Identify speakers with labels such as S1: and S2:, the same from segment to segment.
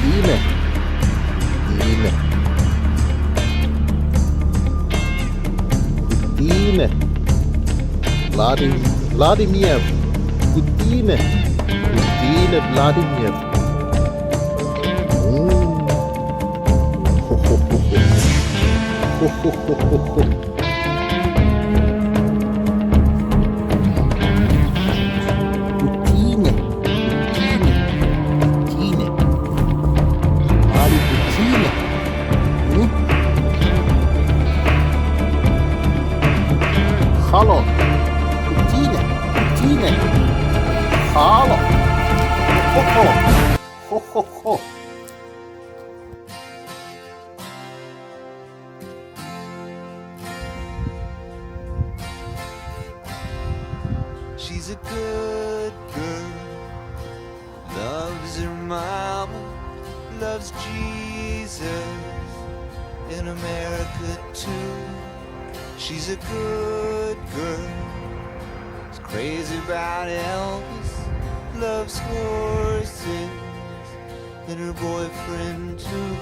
S1: Dime. Dime. Dime. Vladimir. Gudine. Gudine Vladimir. Ho, ho, ho, ho. Ho, ho, ho, ho, ho. Gudine. Gudine. Gudine. Mali Gudine. Hallo. Gudine. Gudine. Hallo. Ho, ho, ho. Ho, ho, ho.
S2: She's a good girl, loves her mama, loves Jesus, in America too. She's a good girl, is crazy about Elvis, loves horses, and her boyfriend too.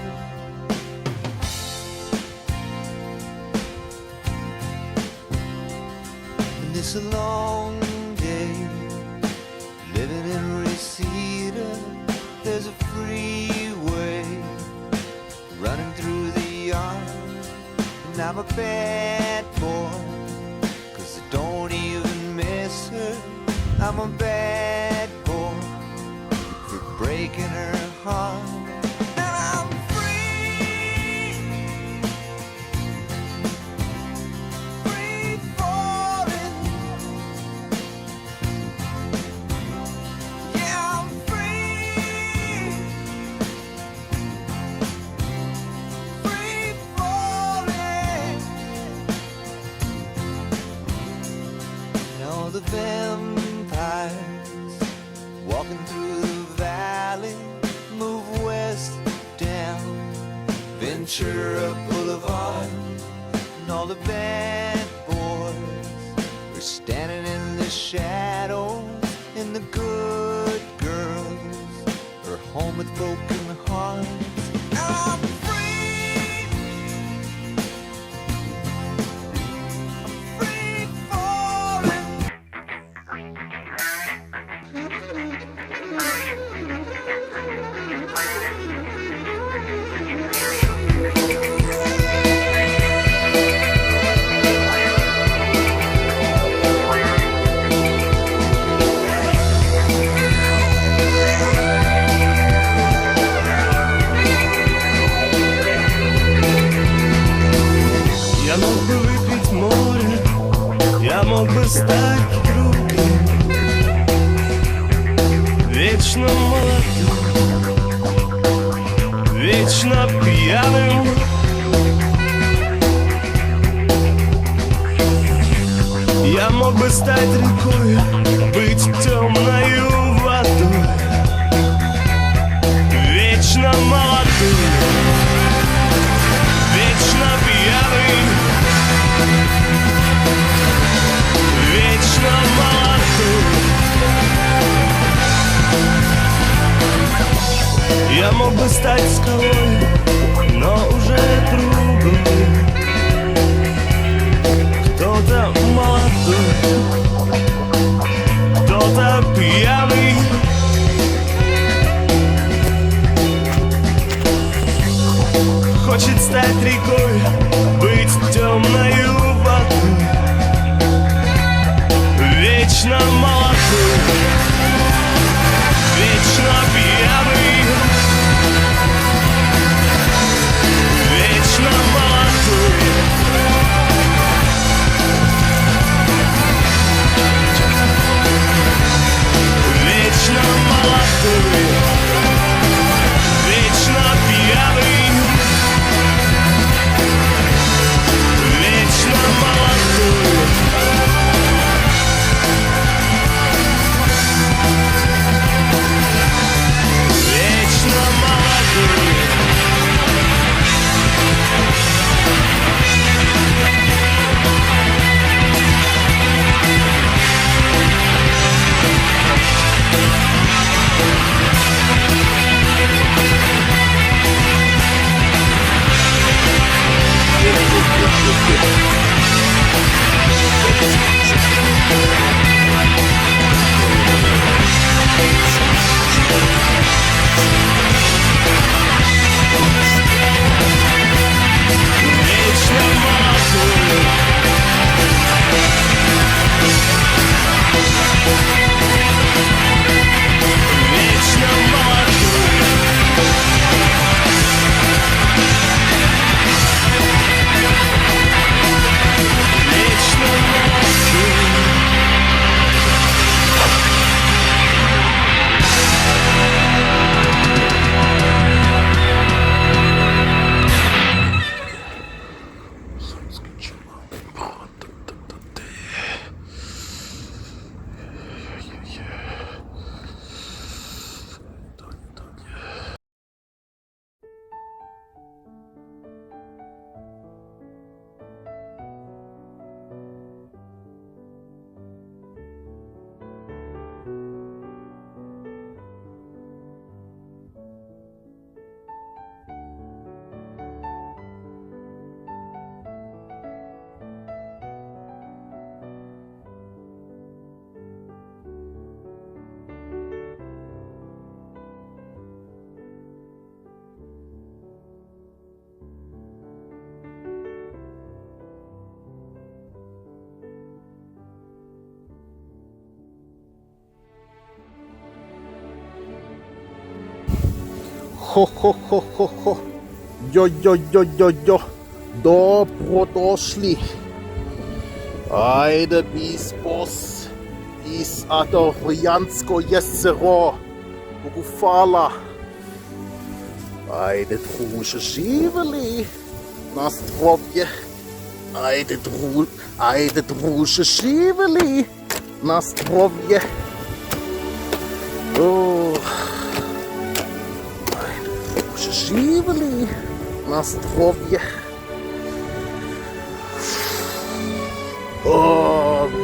S2: And it's a long day living in Reseda. There's a freeway running through the yard, and I'm a bad boy, 'cause I don't even miss her. I'm a bad boy for breaking her heart. And I'm free, free falling. Yeah, I'm free, free falling. Now the vampires walking through the valley move west down Ventura Boulevard, and all the bad boys are standing in the shadows, and the good girls are home with broken hearts. I'm free, I'm free falling.
S3: Я мог бы выпить море, я мог бы стать другим, вечно молодым, вечно пьяным. Я мог бы стать рекой, быть темною водой, вечно молодым, вечно пьяный, вечно молодым. Я мог бы стать скалой, но уже другой. Кто-то молодой, кто-то пьяный. Хочет стать рекой, быть темною водой, вечно молодой, вечно пьяный, вечно молодой. Вечно молодой, вечно пьяный, вечно молодой.
S1: Хо-хо-хо-хо-хо. Йо-йо-йо-йо-йо. Добро дошли. Айде біспос. Із Адоріанського єзеро. Бугуфала. Айде, друже, живели. На здоров'я. Айде, друже, живели. На здоров'я. Живели на здоров'я.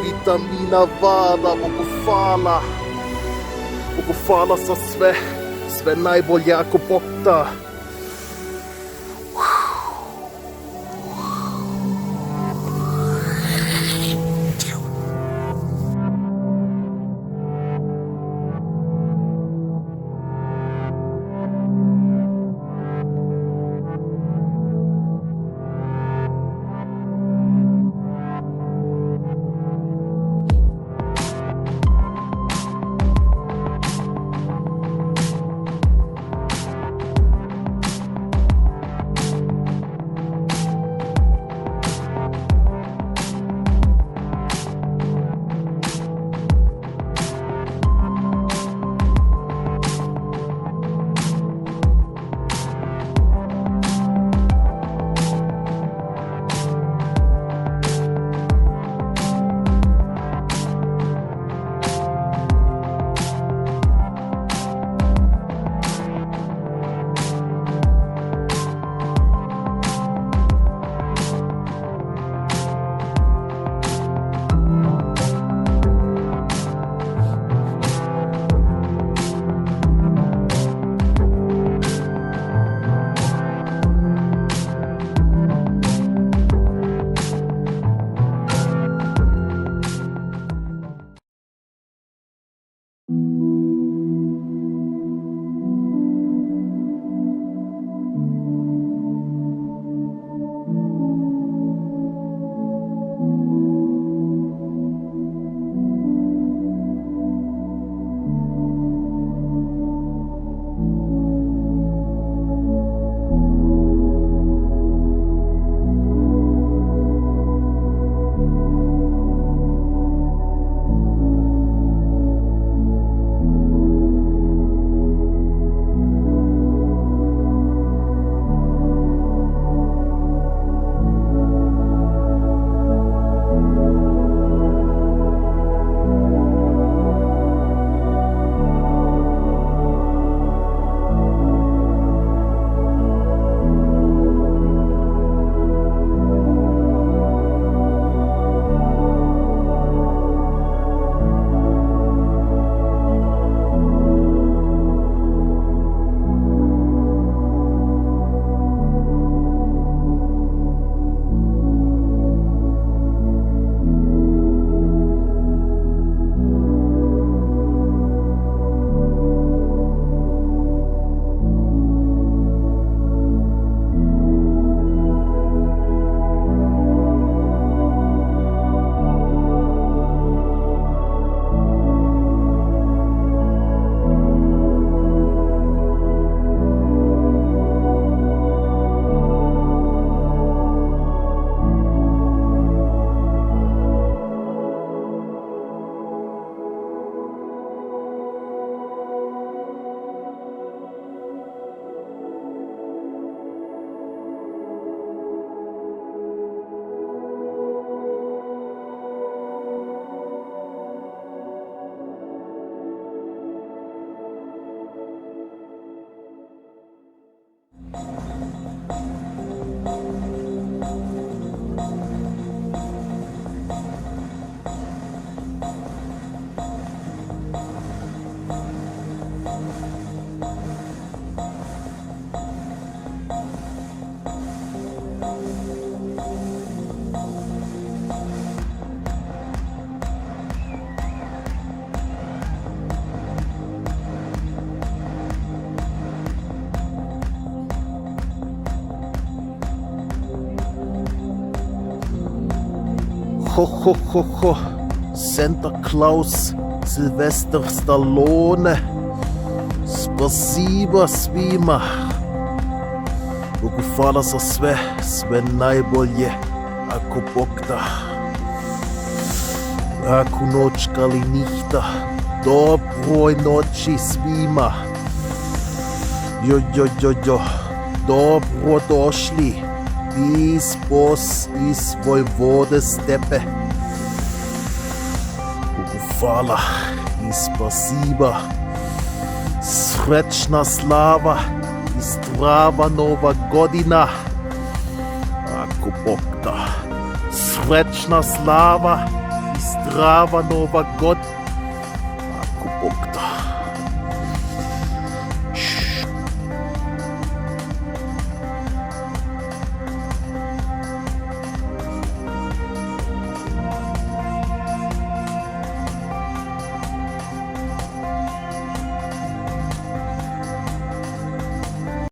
S1: Вітаміна вада, Бугуфала са све найболяко покта. Хо-хо-хо-хо. Santa Claus, Sylvester Stallone. Спасибо, Свима. Bogu hvala za sve, sve najbolje. Ako Bog da. Laku noć Kalinihta. Dobroj noći svima. Jo. Dobro došli. Iz Bos, iz Vojvode stepe. Bogu hvala i spasiba. Srećna slava i zdrava nova godina. Ako Bog da. Srećna slava i zdrava nova godina. Ako Bog da.